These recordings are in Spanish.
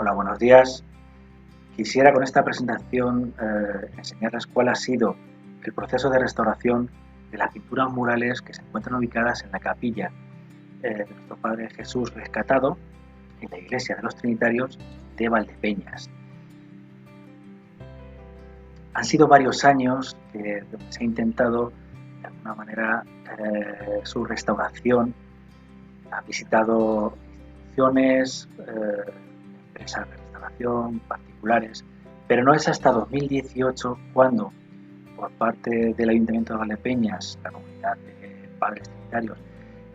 Hola, buenos días. Quisiera con esta presentación enseñarles cuál ha sido el proceso de restauración de las pinturas murales que se encuentran ubicadas en la capilla de nuestro Padre Jesús Rescatado en la iglesia de los Trinitarios de Valdepeñas. Han sido varios años donde se ha intentado de alguna manera su restauración. Han visitado instituciones, empresas de restauración, particulares, pero no es hasta 2018 cuando, por parte del Ayuntamiento de Valdepeñas, la comunidad de padres trinitarios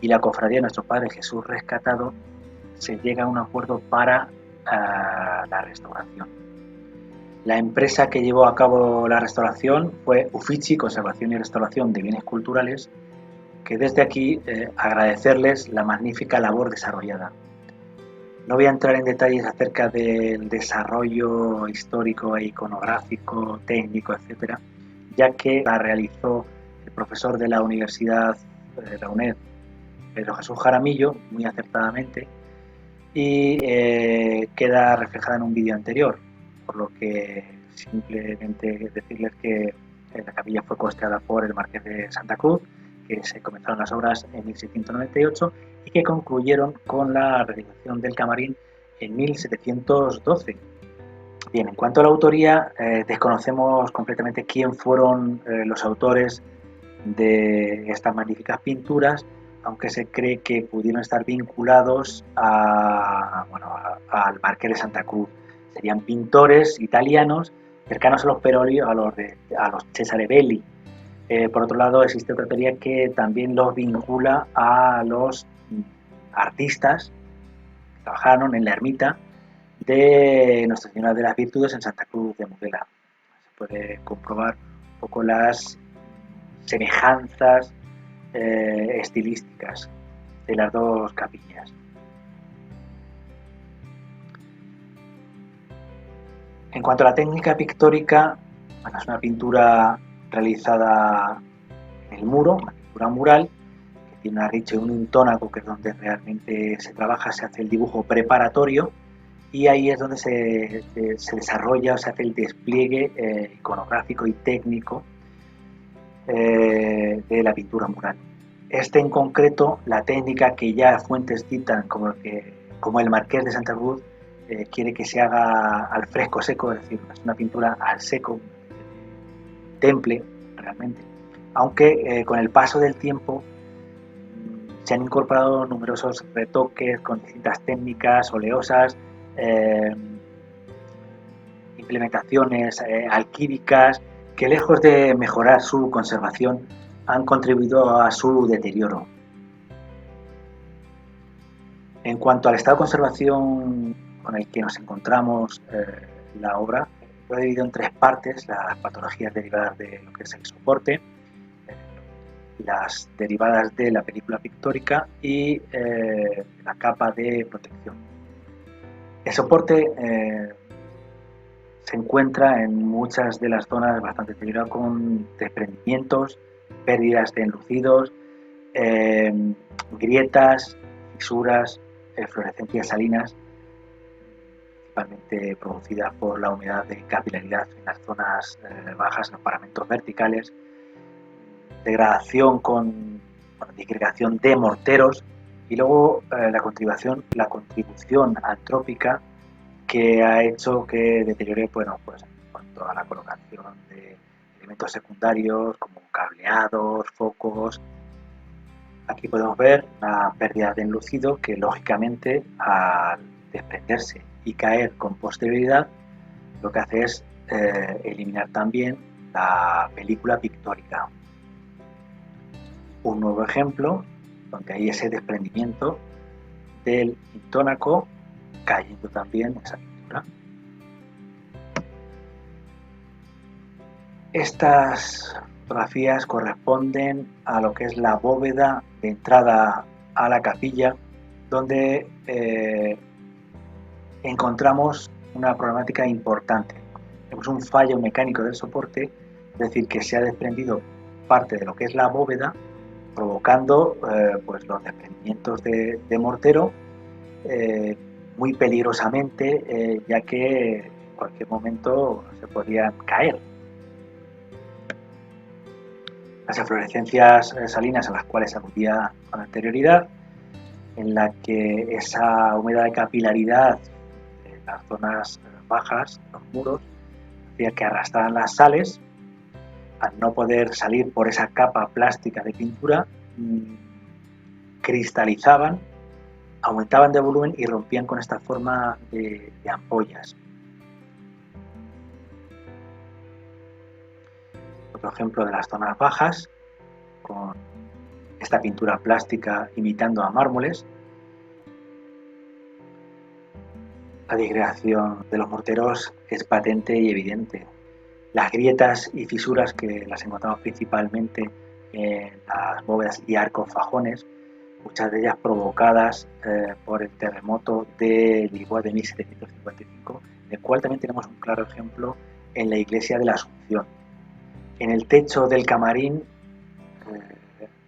y la cofradía de nuestro Padre Jesús Rescatado, se llega a un acuerdo para la restauración. La empresa que llevó a cabo la restauración fue Uffizi Conservación y Restauración de Bienes Culturales, que desde aquí agradecerles la magnífica labor desarrollada. No voy a entrar en detalles acerca del desarrollo histórico e iconográfico, técnico, etcétera, ya que la realizó el profesor de la Universidad de la UNED, Pedro Jesús Jaramillo, muy acertadamente, y queda reflejada en un vídeo anterior, por lo que simplemente decirles que la capilla fue costeada por el Marqués de Santa Cruz, que se comenzaron las obras en 1698 y que concluyeron con la realización del camarín en 1712. Bien, en cuanto a la autoría, desconocemos completamente quién fueron los autores de estas magníficas pinturas, aunque se cree que pudieron estar vinculados al Marqués de Santa Cruz. Serían pintores italianos cercanos a los Peroli, a los Cesare Belli. Por otro lado, existe otra teoría que también los vincula a los artistas que trabajaron en la ermita de Nuestra Señora de las Virtudes en Santa Cruz de Mudela. Se puede comprobar un poco las semejanzas estilísticas de las dos capillas. En cuanto a la técnica pictórica, bueno, es una pintura realizada en el muro, una pintura mural, que tiene una richa y un intónaco, que es donde realmente se trabaja, se hace el dibujo preparatorio, y ahí es donde se desarrolla, se hace el despliegue iconográfico y técnico de la pintura mural. En concreto, la técnica que ya fuentes citan como el Marqués de Santa Cruz quiere que se haga al fresco seco, es decir, es una pintura al seco, temple realmente, aunque con el paso del tiempo se han incorporado numerosos retoques con distintas técnicas oleosas, implementaciones alquímicas, que lejos de mejorar su conservación han contribuido a su deterioro. En cuanto al estado de conservación con el que nos encontramos la obra, lo he dividido en tres partes: las patologías derivadas de lo que es el soporte, las derivadas de la película pictórica y la capa de protección. El soporte se encuentra en muchas de las zonas bastante deteriorado, con desprendimientos, pérdidas de enlucidos, grietas, fisuras, fluorescencias salinas, principalmente producidas por la humedad de capilaridad en las zonas bajas, en los paramentos verticales, degradación con disgregación de morteros, y luego la contribución antrópica que ha hecho que deteriore, bueno, pues en cuanto a la colocación de elementos secundarios como cableados, focos. Aquí podemos ver una pérdida de enlucido que, lógicamente, al desprenderse y caer con posterioridad, lo que hace es eliminar también la película pictórica. Un nuevo ejemplo donde hay ese desprendimiento del intónaco, cayendo también esa pintura. Estas fotografías corresponden a lo que es la bóveda de entrada a la capilla, donde encontramos una problemática importante. Tenemos un fallo mecánico del soporte, es decir, que se ha desprendido parte de lo que es la bóveda, provocando pues los desprendimientos de mortero, muy peligrosamente, ya que en cualquier momento se podían caer. Las eflorescencias salinas a las cuales aludía con anterioridad, en la que esa humedad de capilaridad de las zonas bajas, los muros, hacía que arrastraran las sales, al no poder salir por esa capa plástica de pintura, cristalizaban, aumentaban de volumen y rompían con esta forma de ampollas. Otro ejemplo de las zonas bajas, con esta pintura plástica imitando a mármoles, la disgregación de los morteros es patente y evidente. Las grietas y fisuras, que las encontramos principalmente en las bóvedas y arcos fajones, muchas de ellas provocadas por el terremoto de Lisboa de 1755, del cual también tenemos un claro ejemplo en la iglesia de la Asunción. En el techo del camarín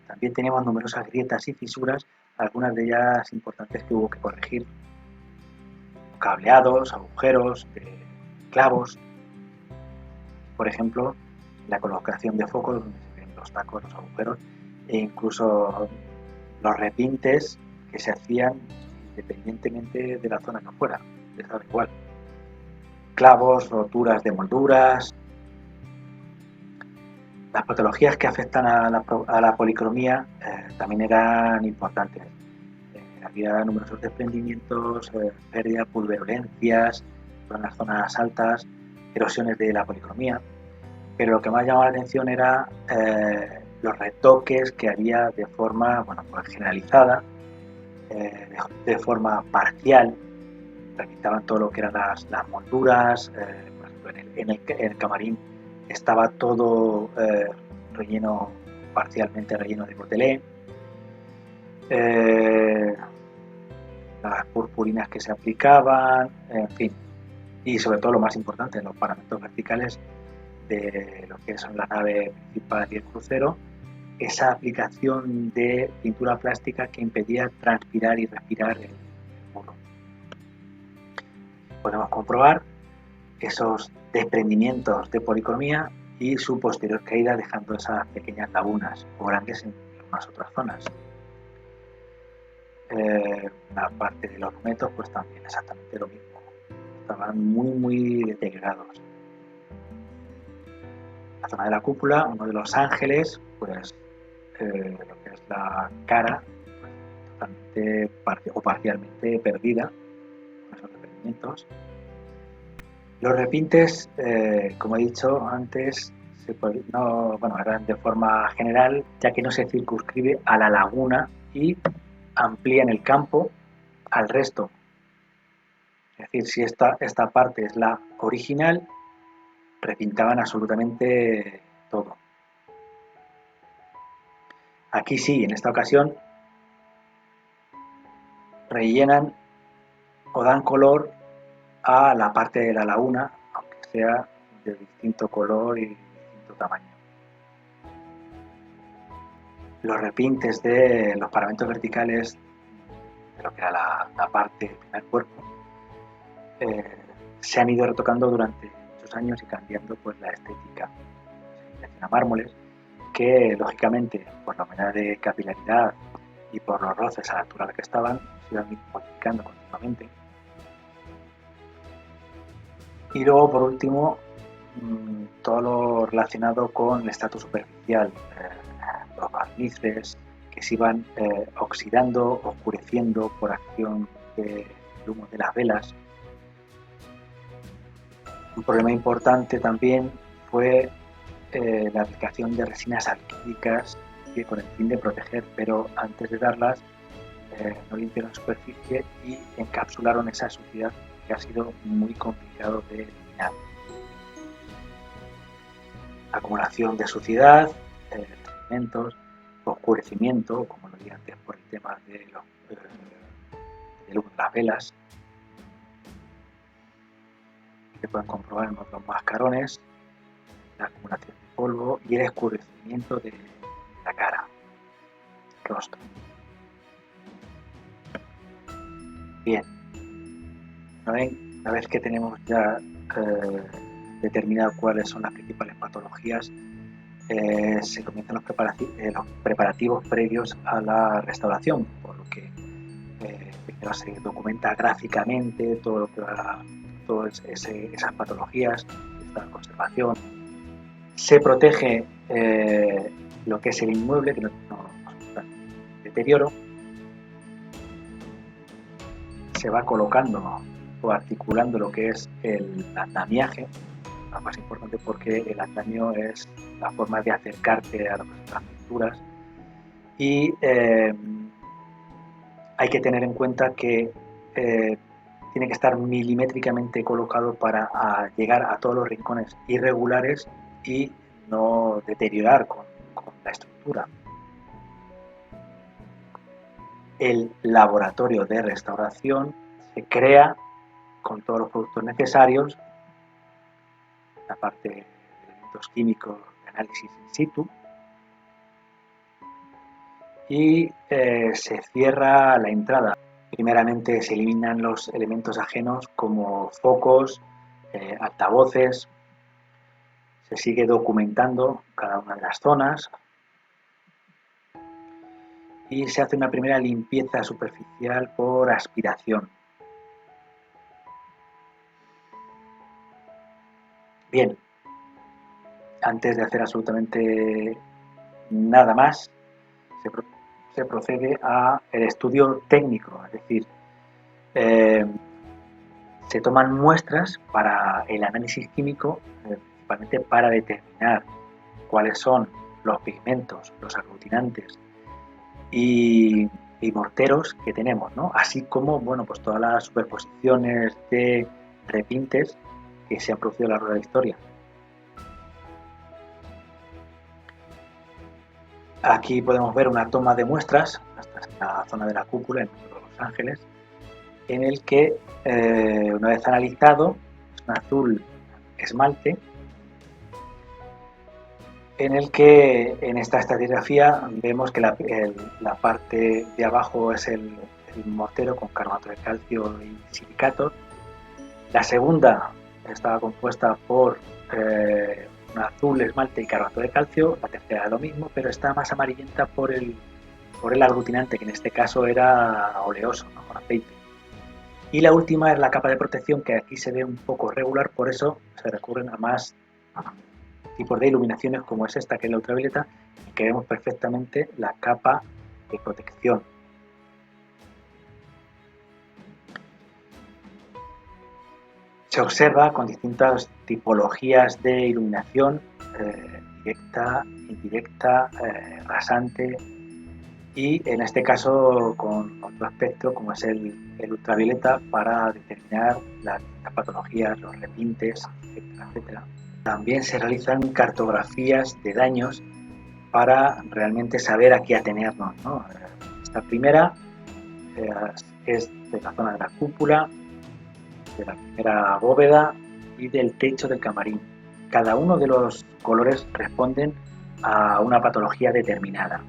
también tenemos numerosas grietas y fisuras, algunas de ellas importantes que hubo que corregir. Cableados, agujeros, clavos, por ejemplo, la colocación de focos, donde se ven los tacos, los agujeros, e incluso los repintes que se hacían independientemente de la zona que fuera, les daba igual. Clavos, roturas de molduras. Las patologías que afectan a la policromía también eran importantes. Había numerosos desprendimientos, pérdida, pulverulencias en las zonas altas, erosiones de la policromía, pero lo que más llamaba la atención era los retoques que había de forma pues generalizada, de forma parcial. Repintaban todo lo que eran las molduras, por ejemplo en el camarín estaba todo relleno, parcialmente relleno de gotelé. Las purpurinas que se aplicaban, en fin, y sobre todo lo más importante, los paramentos verticales de lo que es la nave principal y el crucero, esa aplicación de pintura plástica que impedía transpirar y respirar el muro. Podemos comprobar esos desprendimientos de policromía y su posterior caída, dejando esas pequeñas lagunas o grandes en algunas otras zonas. La parte de los lunetos pues también exactamente lo mismo, estaban muy deteriorados. La zona de la cúpula, uno de los ángeles, pues lo que es la cara totalmente o parcialmente perdida con esos desprendimientos. Los repintes, como he dicho antes, eran de forma general, ya que no se circunscribe a la laguna y amplían el campo al resto. Es decir, si esta parte es la original, repintaban absolutamente todo. Aquí sí, en esta ocasión, rellenan o dan color a la parte de la laguna, aunque sea de distinto color y distinto tamaño. Los repintes de los paramentos verticales de lo que era la parte del primer cuerpo se han ido retocando durante muchos años y cambiando pues la estética. Se hacen a mármoles que lógicamente por la humedad de capilaridad y por los roces a la altura a la que estaban se iban modificando continuamente. Y luego por último todo lo relacionado con el estrato superficial, los barnices que se iban oxidando, oscureciendo por acción del humo de las velas. Un problema importante también fue la aplicación de resinas alquílicas con el fin de proteger, pero antes de darlas no limpiaron la superficie y encapsularon esa suciedad que ha sido muy complicado de eliminar. Acumulación de suciedad, sedimentos, oscurecimiento, como lo dije antes por el tema de las velas, que pueden comprobar en otros mascarones, la acumulación de polvo y el oscurecimiento de la cara, rostro. Bien, Una vez que tenemos ya determinado cuáles son las principales patologías, se comienzan los preparativos previos a la restauración, por lo que primero se documenta gráficamente todo lo que todas esas patologías, esta conservación. Se protege lo que es el inmueble, que no sufra deterioro. Se va colocando o articulando lo que es el andamiaje, lo más importante porque el andamio es la forma de acercarte a las pinturas, y hay que tener en cuenta que tiene que estar milimétricamente colocado para llegar a todos los rincones irregulares y no deteriorar con la estructura. El laboratorio de restauración se crea con todos los productos necesarios, la parte de elementos químicos de análisis in situ, y se cierra la entrada. Primeramente se eliminan los elementos ajenos como focos, altavoces. Se sigue documentando cada una de las zonas y se hace una primera limpieza superficial por aspiración. Bien, antes de hacer absolutamente nada más, se procede a el estudio técnico, es decir, se toman muestras para el análisis químico, principalmente para determinar cuáles son los pigmentos, los aglutinantes y morteros que tenemos, ¿no? Así como, bueno, pues todas las superposiciones de repintes que se han producido a lo largo de la historia. Aquí podemos ver una toma de muestras, esta es la zona de la cúpula en Los Ángeles, en el que una vez analizado, es un azul esmalte, en el que en esta estratigrafía vemos que la parte de abajo es el mortero con carbonato de calcio y silicatos. La segunda estaba compuesta por un azul esmalte y carbonato de calcio, la tercera lo mismo, pero está más amarillenta por el aglutinante, que en este caso era oleoso, ¿no? Con aceite. Y la última es la capa de protección, que aquí se ve un poco regular, por eso se recurren a más tipos de iluminaciones como es esta, que es la ultravioleta, y que vemos perfectamente la capa de protección. Se observa con distintas tipologías de iluminación, directa, indirecta, rasante, y en este caso con otro aspecto como es el ultravioleta, para determinar las patologías, los repintes, etcétera, etcétera. También se realizan cartografías de daños para realmente saber a qué atenernos, ¿no? Esta primera es de la zona de la cúpula, de la primera bóveda y del techo del camarín. Cada uno de los colores responden a una patología determinada.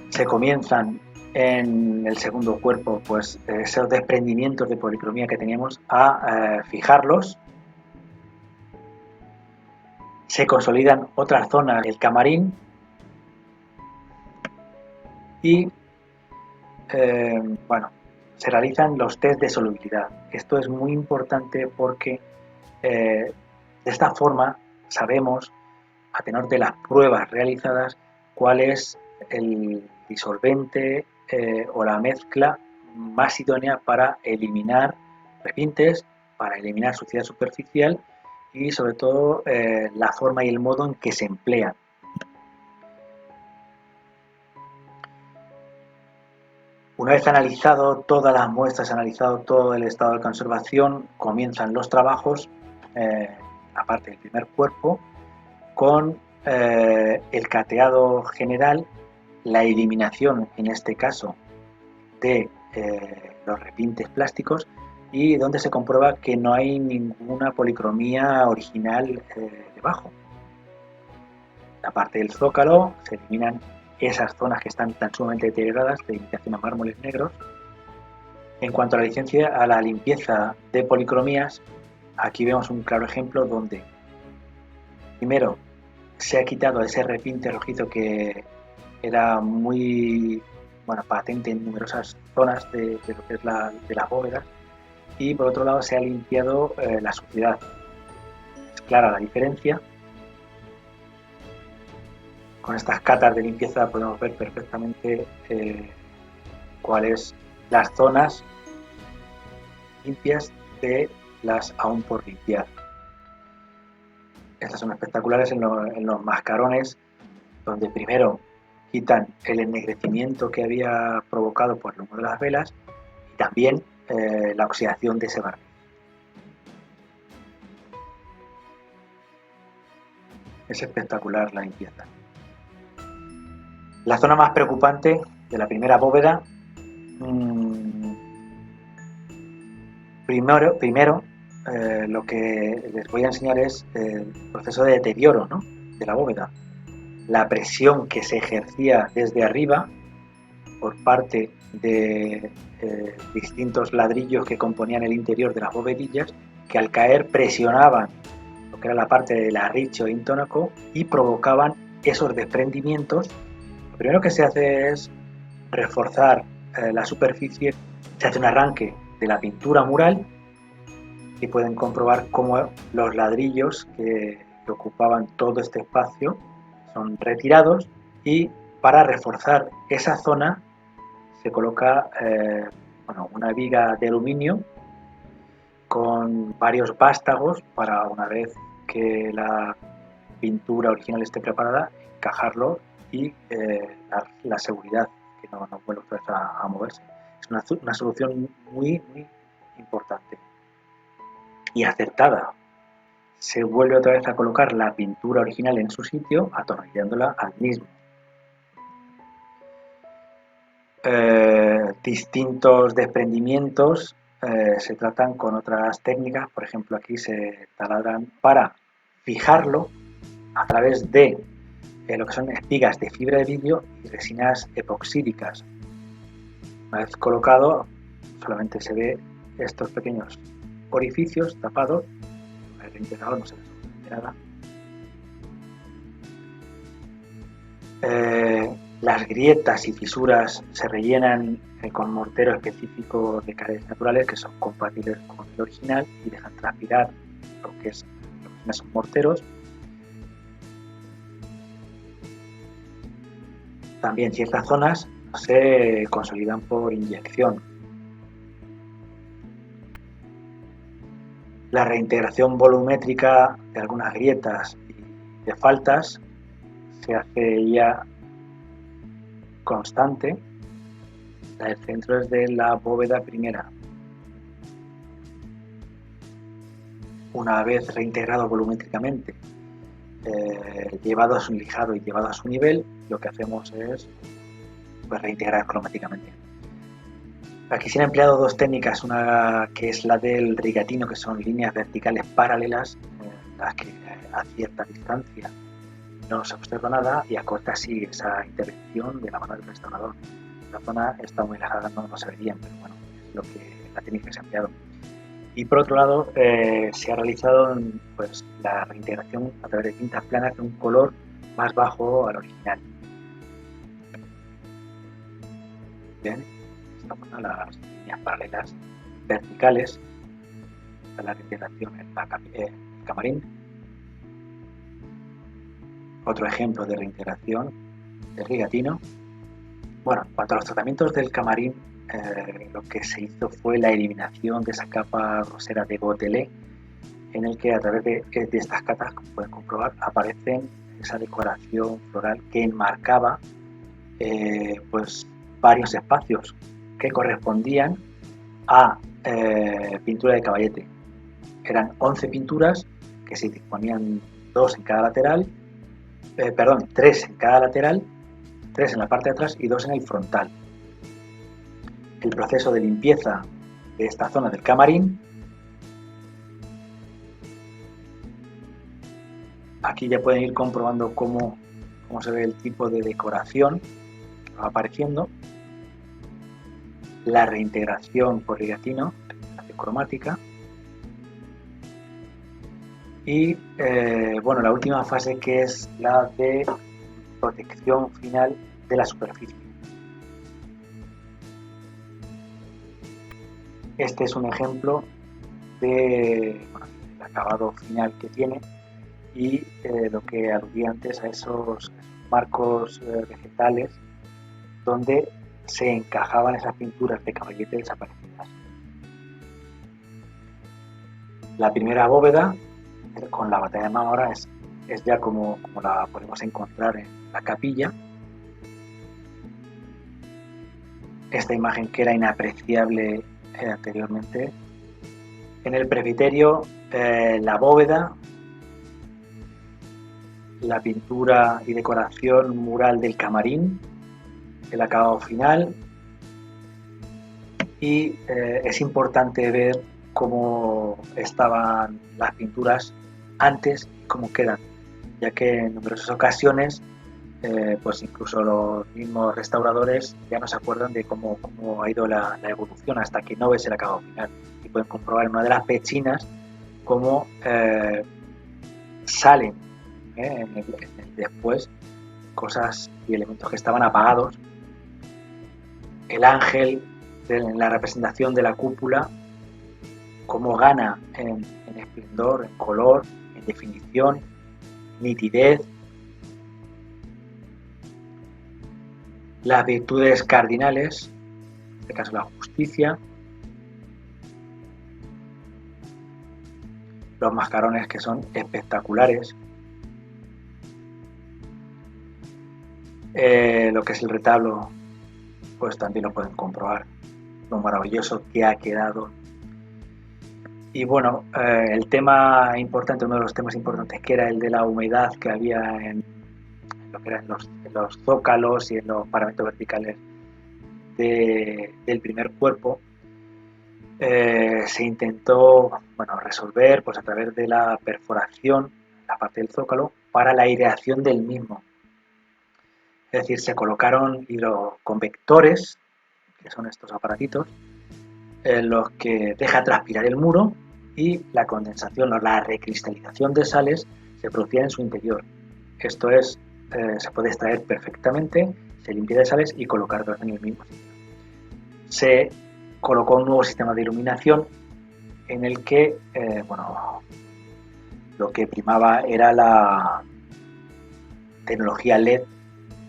Se comienzan en el segundo cuerpo, pues esos desprendimientos de policromía que teníamos, a fijarlos. Se consolidan otras zonas del camarín y bueno, se realizan los test de solubilidad. Esto es muy importante porque de esta forma sabemos, a tenor de las pruebas realizadas, cuál es el disolvente o la mezcla más idónea para eliminar repintes, para eliminar suciedad superficial y sobre todo la forma y el modo en que se emplean. Una vez analizado todas las muestras, analizado todo el estado de conservación, comienzan los trabajos, aparte del primer cuerpo, con el cateado general, la eliminación, en este caso, de los repintes plásticos, y donde se comprueba que no hay ninguna policromía original debajo. La parte del zócalo se eliminan esas zonas que están tan sumamente deterioradas de imitación a mármoles negros, En cuanto a la limpieza de policromías, aquí vemos un claro ejemplo donde primero se ha quitado ese repiente rojizo que era muy patente en numerosas zonas de lo que es de las bóvedas, y por otro lado se ha limpiado la suciedad. Es clara la diferencia. Con estas catas de limpieza podemos ver perfectamente cuáles las zonas limpias de las aún por limpiar. Estas son espectaculares en los mascarones, donde primero quitan el ennegrecimiento que había provocado por el humo de las velas y también la oxidación de ese barniz. Es espectacular la limpieza. La zona más preocupante de la primera bóveda, primero lo que les voy a enseñar es el proceso de deterioro, ¿no?, de la bóveda. La presión que se ejercía desde arriba por parte de distintos ladrillos que componían el interior de las bovedillas, que al caer presionaban lo que era la parte del arricho e intónaco y provocaban esos desprendimientos. Lo primero que se hace es reforzar la superficie, se hace un arranque de la pintura mural y pueden comprobar cómo los ladrillos que ocupaban todo este espacio son retirados, y para reforzar esa zona se coloca una viga de aluminio con varios vástagos para, una vez que la pintura original esté preparada, encajarlo y dar la seguridad que no vuelva otra vez a moverse. Es una solución muy, muy importante y acertada. Se vuelve otra vez a colocar la pintura original en su sitio, atornillándola al mismo. Distintos desprendimientos se tratan con otras técnicas. Por ejemplo, aquí se taladran para fijarlo a través de lo que son espigas de fibra de vidrio y resinas epoxídicas. Una vez colocado, solamente se ve estos pequeños orificios tapados. El reintegrador no se ve nada. Las grietas y fisuras se rellenan con mortero específico de caretas naturales que son compatibles con el original y dejan transpirar lo que son esos morteros. También ciertas zonas se consolidan por inyección. La reintegración volumétrica de algunas grietas y de faltas se hace ya constante. La del centro es de la bóveda primera. Una vez reintegrado volumétricamente, llevado a su lijado y llevado a su nivel, lo que hacemos es reintegrar cromáticamente. Aquí se han empleado dos técnicas, una que es la del rigatino, que son líneas verticales paralelas, las que a cierta distancia no se observa nada y acorta así esa intervención de la mano del restaurador. La zona está muy alejada, no se ve bien, pero bueno, es lo que la técnica que se ha empleado. Y por otro lado, se ha realizado la reintegración a través de tintas planas de un color más bajo al original. Bien, esta zona, las líneas paralelas verticales de la reintegración en el camarín. Otro ejemplo de reintegración de rigatino. Bueno, en cuanto a los tratamientos del camarín, lo que se hizo fue la eliminación de esa capa grosera de gotelé, en el que a través de estas capas, como pueden comprobar, aparecen esa decoración floral que enmarcaba varios espacios que correspondían a pintura de caballete. Eran 11 pinturas que se disponían 3 en cada lateral, 3 en la parte de atrás y 2 en el frontal. El proceso de limpieza de esta zona del camarín, aquí ya pueden ir comprobando cómo se ve el tipo de decoración que va apareciendo. la reintegración por ligatino, reintegración cromática, y bueno, la última fase, que es la de protección final de la superficie. Este es un ejemplo de, bueno, el acabado final que tiene, y lo que aludía antes a esos marcos vegetales donde se encajaban esas pinturas de caballete desaparecidas. La primera bóveda, con la batalla de Mámora, es ya como la podemos encontrar en la capilla. Esta imagen, que era inapreciable anteriormente. En el presbiterio, la bóveda, la pintura y decoración mural del camarín, el acabado final, y es importante ver cómo estaban las pinturas antes y cómo quedan, ya que en numerosas ocasiones pues incluso los mismos restauradores ya no se acuerdan de cómo ha ido la evolución hasta que no ves el acabado final, y pueden comprobar en una de las pechinas cómo salen en el después cosas y elementos que estaban apagados. El ángel en la representación de la cúpula, cómo gana en esplendor, en color, en definición, nitidez. Las virtudes cardinales, en este caso la justicia, los mascarones, que son espectaculares, lo que es el retablo, pues también lo pueden comprobar, lo maravilloso que ha quedado. Y bueno, el tema importante, uno de los temas importantes, que era el de la humedad que había en lo que eran los zócalos y en los paramentos verticales del primer cuerpo, se intentó, bueno, resolver pues a través de la perforación, la parte del zócalo, para la aireación del mismo. Es decir, se colocaron hidroconvectores, que son estos aparatitos, en los que deja transpirar el muro, y la condensación o la recristalización de sales se producía en su interior. Esto es, se puede extraer perfectamente, se limpia de sales y colocarlos en el mismo sitio. Se colocó un nuevo sistema de iluminación en el que, bueno, lo que primaba era la tecnología LED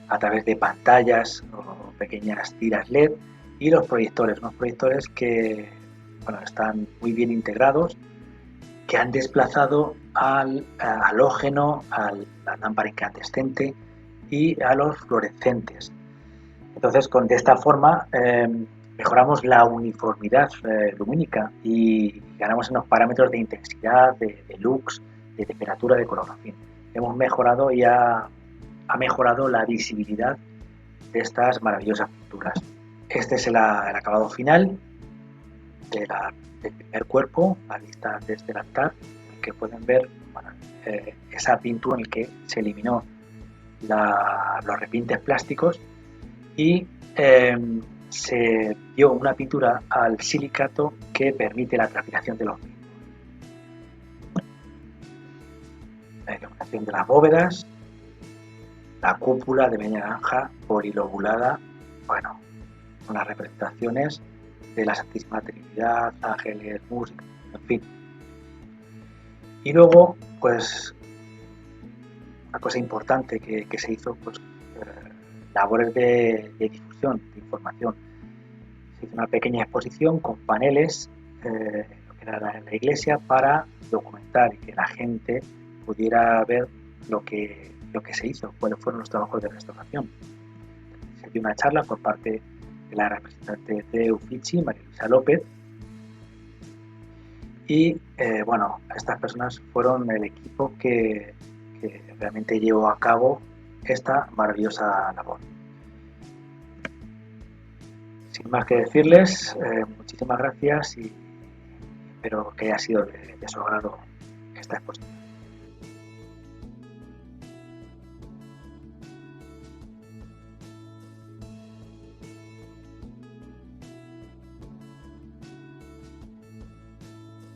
a través de pantallas o pequeñas tiras LED, y los proyectores, unos proyectores que, bueno, están muy bien integrados, que han desplazado al halógeno, a la lámpara incandescente y a los fluorescentes. Entonces, de esta forma mejoramos la uniformidad lumínica y ganamos en los parámetros de intensidad, de lux, de temperatura, de color. En fin, hemos mejorado y ha mejorado la visibilidad de estas maravillosas pinturas. Este es el acabado final del primer cuerpo, a vista desde el altar, en el que pueden ver, bueno, esa pintura en el que se eliminó los repintes plásticos, y se dio una pintura al silicato que permite la transpiración de los mismos. La iluminación de las bóvedas, la cúpula de media naranja polilobulada, bueno, unas representaciones de la Santísima Trinidad, ángeles, música, en fin. Y luego, pues, una cosa importante que se hizo, pues, labores de difusión, de información. Se hizo una pequeña exposición con paneles, lo que era la iglesia, para documentar y que la gente pudiera ver lo que se hizo, cuáles fueron los trabajos de restauración. Se dio una charla por parte de la representante de Uffizi, María Luisa López, y bueno, estas personas fueron el equipo que realmente llevó a cabo esta maravillosa labor. Sin más que decirles, muchísimas gracias, y espero que haya sido de su agrado esta exposición.